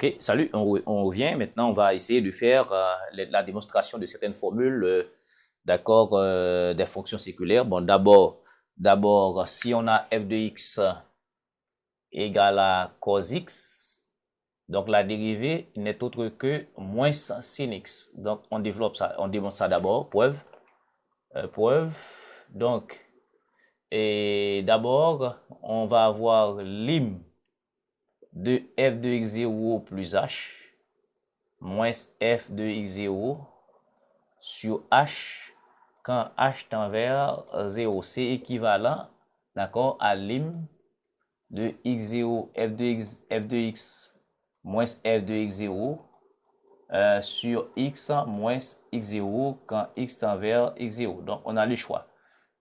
Ok, salut, on revient. Maintenant, on va essayer de faire la démonstration de certaines formules, d'accord, des fonctions séculaires. Bon, d'abord, si on a f de x égale à cos x, donc la dérivée n'est autre que moins sin x. Donc, on développe ça, on démontre ça d'abord. Preuve. Donc, et d'abord, on va avoir lim de f de x0 plus h moins f de x0 sur h quand h tend vers 0. C'est équivalent, d'accord, à lim de x0 f de x moins f de x0 sur x moins x0 quand x tend vers x0. Donc, on a le choix.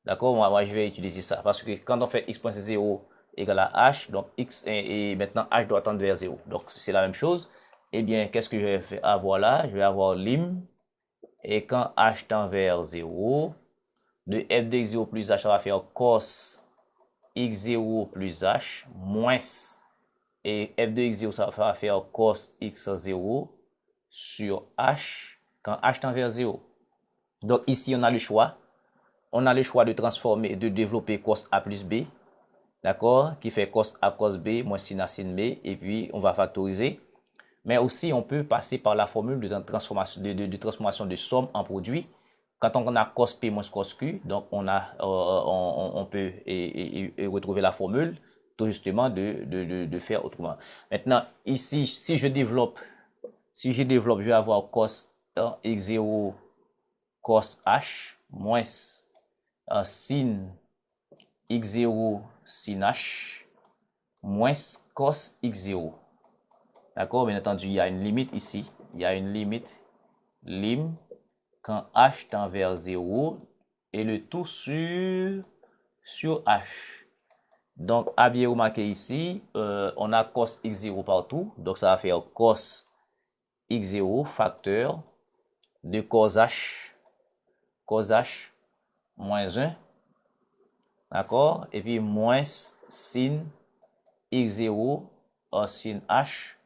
D'accord, moi, je vais utiliser ça parce que quand on fait x point 0 égale à h, donc x et maintenant h doit tendre vers 0. Donc, c'est la même chose. Eh bien, qu'est-ce que je vais avoir là? Je vais avoir lim et quand h tend vers 0, de f de x0 plus h, ça va faire cos x0 plus h moins et f de x0, ça va faire cos x0 sur h quand h tend vers 0. Donc, ici, on a le choix. On a le choix de transformer, de développer cos A plus B, d'accord, qui fait cos A cos B moins sin A sin B, et puis on va factoriser. Mais aussi, on peut passer par la formule de transformation de somme en produit. Quand on a cos P moins cos Q, donc on peut retrouver la formule, tout justement, de faire autrement. Maintenant, ici, si je développe, je vais avoir cos x0 cos H moins sin x0 sin h moins cos x0. D'accord? Bien entendu, il y a une limite ici. Il y a une limite lim quand h tend vers 0 et le tout sur h. Donc, à bien remarquer ici, on a cos x0 partout. Donc, ça va faire cos x0 facteur de cos h moins 1. D'accord? Et puis moins sin x0 sin h,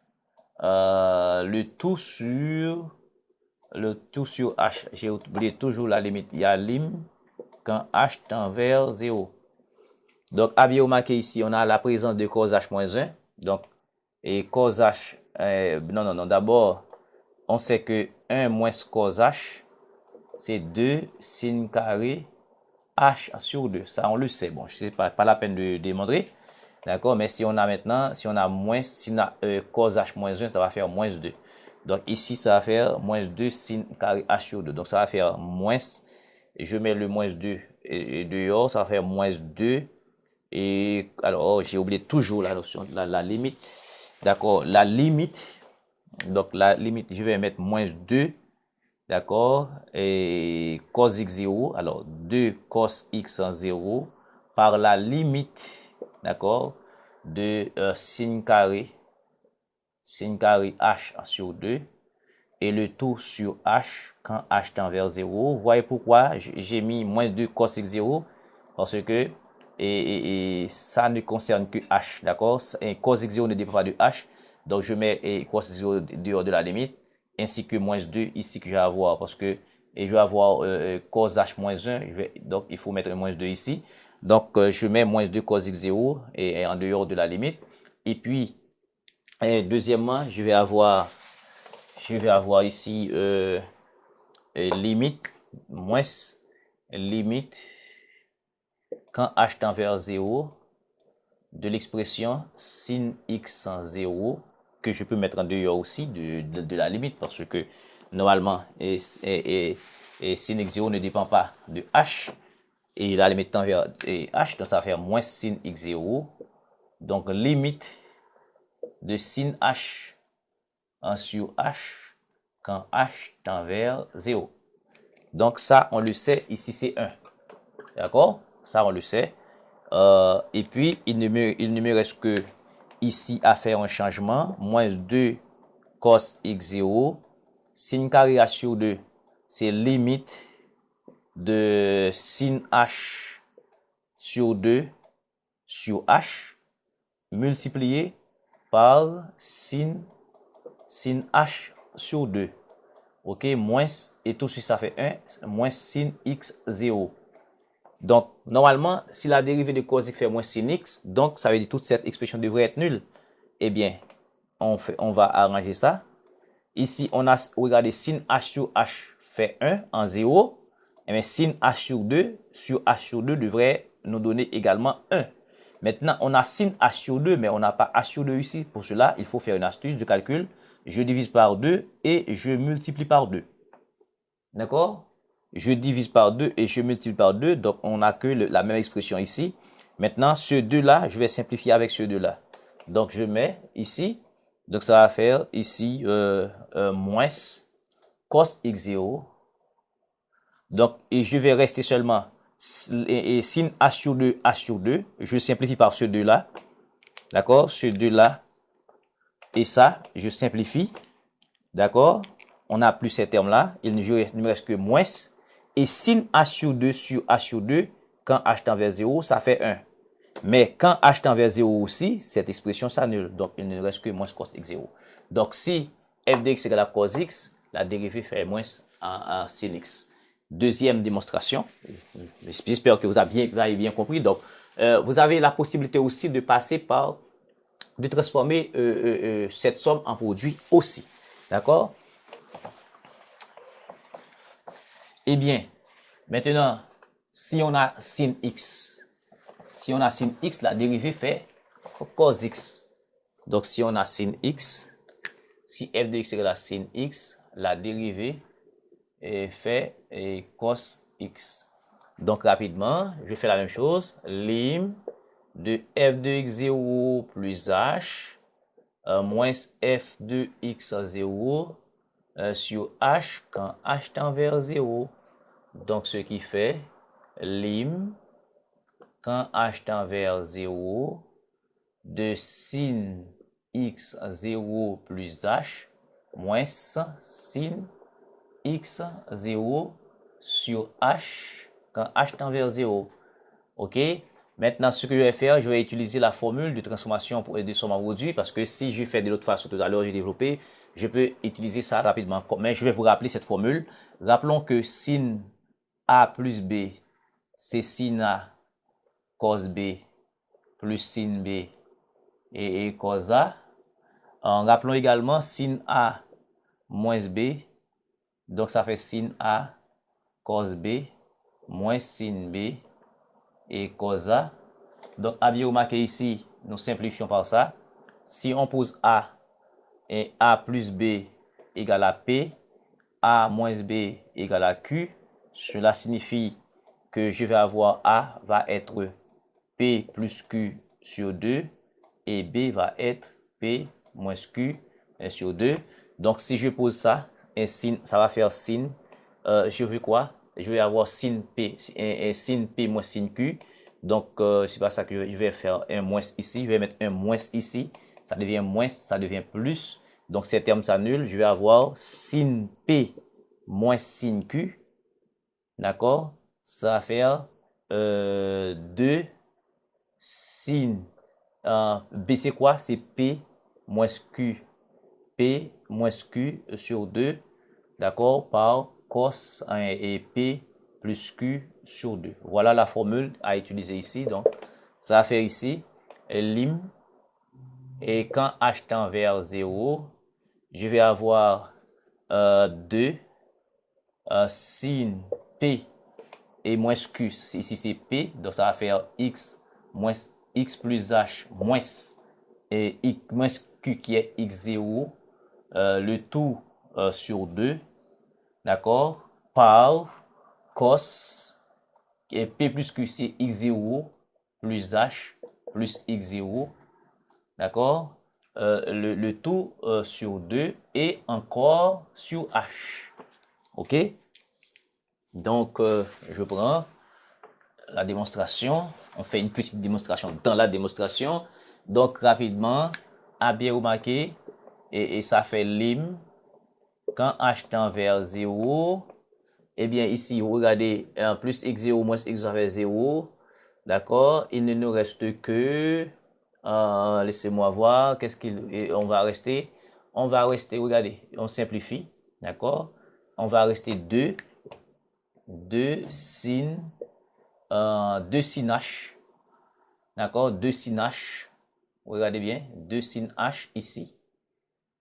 le tout sur h. J'ai oublié toujours la limite. Il y a lim quand h tend vers 0. Donc, à bien remarquer ici, on a la présence de cos h moins 1. Donc, et cos h, non. D'abord, on sait que 1 moins cos h, c'est 2 sin carré h sur 2. Ça, on le sait. Bon, je sais pas la peine de démontrer. D'accord? Mais si on a maintenant, si on a cos h moins 1, ça va faire moins 2. Donc, ici, ça va faire moins 2 sin carré h sur 2. Donc, ça va faire moins, je mets le moins 2 et dehors, ça va faire moins 2. Et alors, j'ai oublié toujours la notion de la limite. D'accord? La limite, donc la limite, je vais mettre moins 2. D'accord, et cos x0, alors 2 cos x en 0 par la limite, d'accord, de sin carré h sur 2 et le tout sur h quand h tend vers 0. Vous voyez pourquoi j'ai mis moins 2 cos x0 parce que et ça ne concerne que h, d'accord, cos x0 ne dépend pas de h, donc je mets cos x0 dehors de la limite, ainsi que moins 2 ici que je vais avoir, parce que je vais avoir cos h moins 1, donc il faut mettre moins 2 ici. Donc je mets moins 2 cos x0 et en dehors de la limite. Et puis, deuxièmement, je vais avoir ici limite, moins limite, quand h tend vers 0, de l'expression sin x en 0, que je peux mettre en dehors aussi de la limite, parce que normalement, sin x0 ne dépend pas de h, et la limite tend vers h, donc ça va faire moins sin x0, donc limite de sin h en sur h, quand h tend vers 0. Donc ça, on le sait, ici c'est 1. D'accord? Ça, on le sait. Et puis, il ne me reste que ici à faire un changement. Moins 2 cos x0. Sin carré h sur 2, c'est limite de sin h sur 2 sur h multiplié par sin sin h sur 2. OK, moins, et tout ça, ça fait 1, moins sin x 0. Donc, normalement, si la dérivée de cos x fait moins sin x, donc ça veut dire que toute cette expression devrait être nulle. Eh bien, on va arranger ça. Ici, on a, regardez, sin h sur h fait 1 en 0. Et bien, sin h sur 2 devrait nous donner également 1. Maintenant, on a sin h sur 2, mais on n'a pas h sur 2 ici. Pour cela, il faut faire une astuce de calcul. Je divise par 2 et je multiplie par 2. D'accord? Je divise par 2 et je multiplie par 2. Donc, on n'a que la même expression ici. Maintenant, ce 2-là, je vais simplifier avec ce 2-là. Donc, je mets ici. Donc, ça va faire ici moins cos x0. Donc, et je vais rester seulement sin h sur 2, h sur 2. Je simplifie par ce 2-là. D'accord? Ce 2-là. Et ça, je simplifie. D'accord? On n'a plus ces termes-là. Il ne me reste que moins. Et sin h sur 2 sur h sur 2, quand h tend vers 0, ça fait 1. Mais quand h tend vers 0 aussi, cette expression s'annule. Donc, il ne reste que moins cos x0. Donc, si f de x égale à cos x, la dérivée fait moins en sin x. Deuxième démonstration. J'espère que vous avez bien compris. Donc, vous avez la possibilité aussi de passer par, de transformer cette somme en produit aussi. D'accord? Eh bien, maintenant, si on a sin x, la dérivée fait cos x. Donc, si on a sin x, si f de x égale à sin x, la dérivée fait cos x. Donc, rapidement, je fais la même chose. Lim de f de x0 plus h moins f de x0 sur h quand h tend vers 0. Donc, ce qui fait lim quand h tend vers 0 de sin x0 plus h moins sin x0 sur h quand h tend vers 0. OK? Maintenant, ce que je vais faire, je vais utiliser la formule de transformation de somme en produit parce que si je fais de l'autre façon tout à l'heure, j'ai développé, je peux utiliser ça rapidement. Mais je vais vous rappeler cette formule. Rappelons que sin A plus B, c'est sin A cos B plus sin B et cos A. Rappelons également sin A moins B, donc ça fait sin A cos B moins sin B et cos A. Donc, à bien remarquer ici, nous simplifions par ça. Si on pose A et A plus B égale à P, A moins B égale à Q, cela signifie que je vais avoir A va être P plus Q sur 2 et B va être P moins Q sur 2. Donc, si je pose ça, ça va faire sin, je veux quoi? Je vais avoir sin P, sin P moins sin Q. Donc, c'est pas ça que je vais faire un moins ici. Je vais mettre un moins ici. Ça devient moins, ça devient plus. Donc, ces termes s'annulent. Je vais avoir sin P moins sin Q. D'accord? Ça va faire 2 sin. B, c'est quoi? C'est P moins Q. P moins Q sur 2. D'accord? Par cos et P plus Q sur 2. Voilà la formule à utiliser ici. Donc, ça va faire ici lim. Et quand h tend vers 0, je vais avoir 2 sin P et moins Q. Ici, c'est P. Donc, ça va faire x moins x plus h moins et x moins Q qui est x0. Le tout sur 2. D'accord? Par cos et P plus Q, c'est x0 plus h plus x0. D'accord? Le tout sur 2 et encore sur h. OK? Donc, je prends la démonstration. On fait une petite démonstration dans la démonstration. Donc, rapidement, à bien remarquer, et ça fait lim. Quand h tend vers 0, eh bien, ici, vous regardez, plus x0 moins x vers 0. D'accord? Il ne nous reste que, laissez-moi voir, qu'est-ce qu'on va rester? on va rester, regardez, on simplifie, d'accord? On va rester 2 sin, 2 sin h, d'accord? 2 sin h, regardez bien, 2 sin h ici,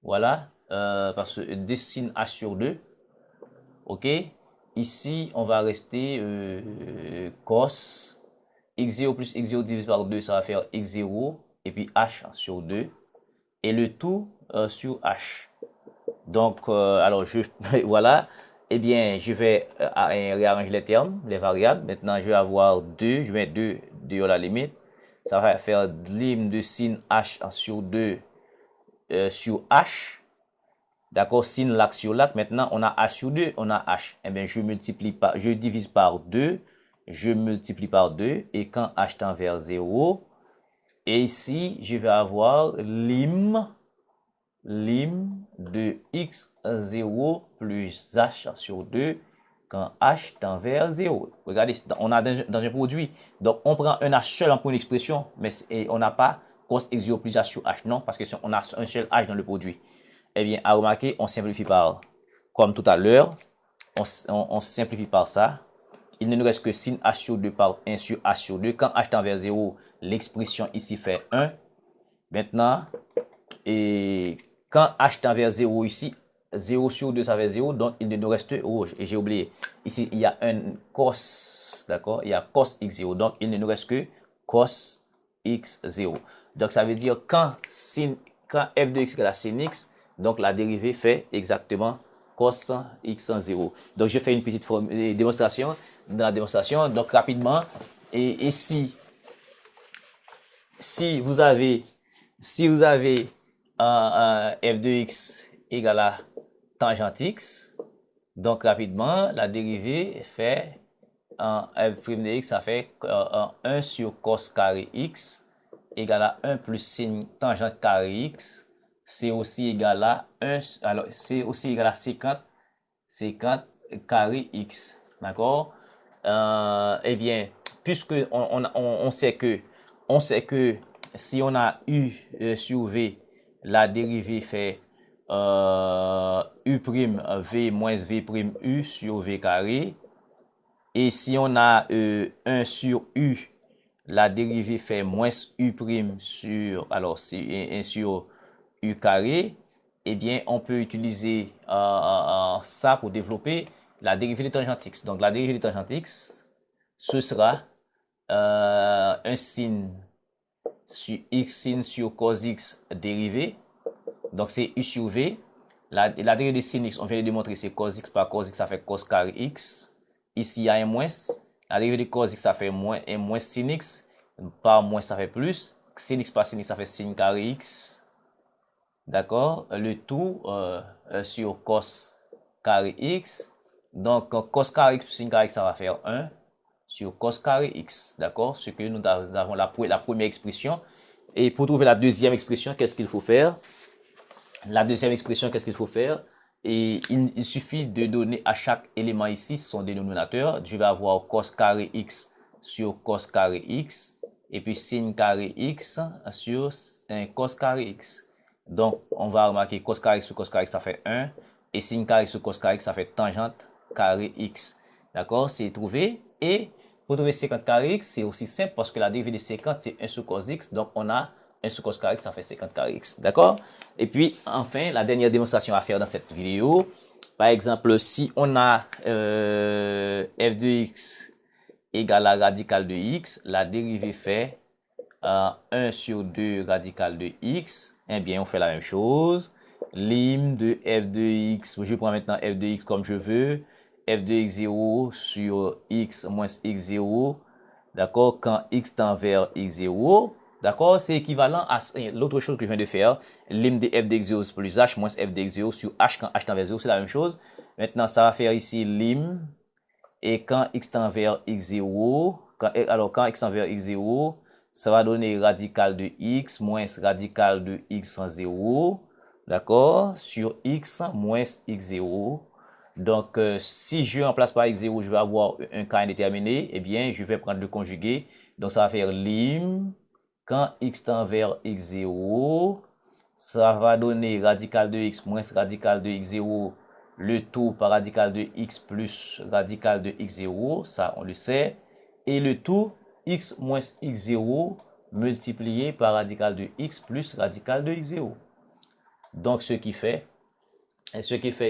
voilà, parce que 2 sin h sur 2, ok? Ici, on va rester cos x0 plus x0 divisé par 2, ça va faire x0, et puis h sur 2, et le tout sur h. Donc, alors, voilà, eh bien, je vais réarranger les termes, les variables. Maintenant, je vais avoir 2, je mets 2 à la limite. Ça va faire lim de sin h sur 2 sur h. D'accord, sin lac sur lac. Maintenant, on a h sur 2, on a h. Eh bien, je divise par 2, je multiplie par 2, et quand h tend vers 0, et ici, je vais avoir lim de x0 plus h sur 2 quand h tend vers 0. Regardez, on a dans un produit. Donc, on prend un h seul pour une expression, mais on n'a pas cos x0 plus h sur h. Non, parce qu'on a un seul h dans le produit. Eh bien, à remarquer, on simplifie par, comme tout à l'heure, on simplifie par ça. Il ne nous reste que sin h sur 2 par 1 sur h sur 2. Quand h tend vers 0, l'expression ici fait 1. Maintenant, et quand h tend vers 0 ici, 0 sur 2, ça fait 0. Donc, il ne nous reste, oh, et j'ai oublié. Ici, il y a un cos, d'accord? Il y a cos x0. Donc, il ne nous reste que cos x0. Donc, ça veut dire quand f de x égale à sin x, donc la dérivée fait exactement cos x0. Donc, je fais une petite démonstration. Dans la démonstration, donc rapidement, et si vous avez f de x égale à tangente x, donc rapidement, la dérivée fait f' de x, ça fait 1 sur cos carré x égale à 1 plus sin tangente carré x, c'est aussi égal à 1, alors c'est aussi égal à 50 carré x, d'accord? Eh bien, puisque on sait que si on a u sur v, la dérivée fait u' v moins v' u sur v carré. Et si on a 1 sur u, la dérivée fait moins u' sur, alors c'est 1 sur u carré. Eh bien, on peut utiliser ça pour développer la dérivée de tangente x. Donc, la dérivée de tangente x, ce sera un sin sur x sin sur cos x dérivé. Donc, c'est u sur v. La dérivée de sin x, on vient de démontrer, c'est cos x par cos x, ça fait cos carré x. Ici, il y a un moins. La dérivée de cos x, ça fait moins, un moins sin x. Par moins, ça fait plus. Sin x par sin x, ça fait sin carré x. D'accord? Le tout sur cos carré x. Donc, cos carré x plus sin carré x, ça va faire 1 sur cos carré x. D'accord? Ce que nous avons la première expression. Et pour trouver la deuxième expression, qu'est-ce qu'il faut faire? La deuxième expression, qu'est-ce qu'il faut faire? Et il suffit de donner à chaque élément ici son dénominateur. Je vais avoir cos carré x sur cos carré x. Et puis sin carré x sur cos carré x. Donc, on va remarquer cos carré x sur cos carré x, ça fait 1. Et sin carré x sur cos carré x, ça fait tangente carré x. D'accord? C'est trouvé. Et pour trouver 50 carré x, c'est aussi simple parce que la dérivée de 50, c'est 1 sur cos x. Donc, on a 1 sur cos carré x, ça fait 50 carré x. D'accord? Et puis, enfin, la dernière démonstration à faire dans cette vidéo. Par exemple, si on a f de x égale à radical de x, la dérivée fait 1 sur 2 radical de x. Eh bien, on fait la même chose. Lim de f de x, je prends maintenant f de x comme je veux. F de x0 sur x moins x0. D'accord? Quand x tend vers x0. D'accord? C'est équivalent à l'autre chose que je viens de faire. Lim de f de x0 plus h moins f de x0 sur h quand h tend vers 0. C'est la même chose. Maintenant, ça va faire ici lim. Et quand x tend vers x0, alors quand x tend vers x0, ça va donner radical de x moins radical de x en 0. D'accord? Sur x moins x0. Donc, si je remplace par x0, je vais avoir un cas indéterminé. Eh bien, je vais prendre le conjugué. Donc, ça va faire lim. Quand x tend vers x0, ça va donner radical de x moins radical de x0, le tout par radical de x plus radical de x0, ça on le sait, et le tout x moins x0 multiplié par radical de x plus radical de x0. Donc ce qui fait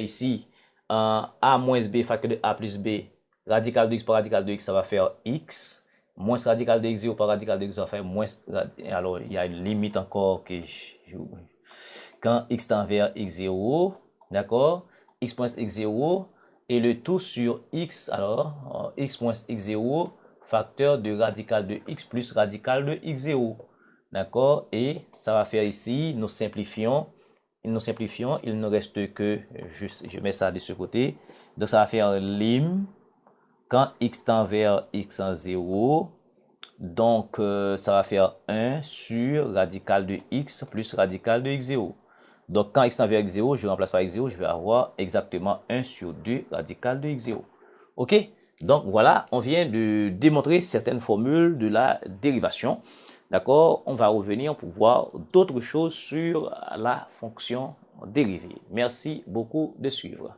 ici, a moins b facteur de a plus b, radical de x par radical de x, ça va faire x, moins radical de x0 par radical de x, ça va faire moins, alors il y a une limite encore que quand x tend vers x0, d'accord, x moins x0, et le tout sur x, alors x moins x0, facteur de radical de x plus radical de x0, d'accord, et ça va faire ici, nous simplifions, il ne reste que, je mets ça de ce côté, donc ça va faire lim, quand x tend vers x en 0, donc ça va faire 1 sur radical de x plus radical de x0. Donc quand x tend vers x0, je remplace par x0, je vais avoir exactement 1 sur 2 radical de x0. Ok? Donc voilà, on vient de démontrer certaines formules de la dérivation. D'accord? On va revenir pour voir d'autres choses sur la fonction dérivée. Merci beaucoup de suivre.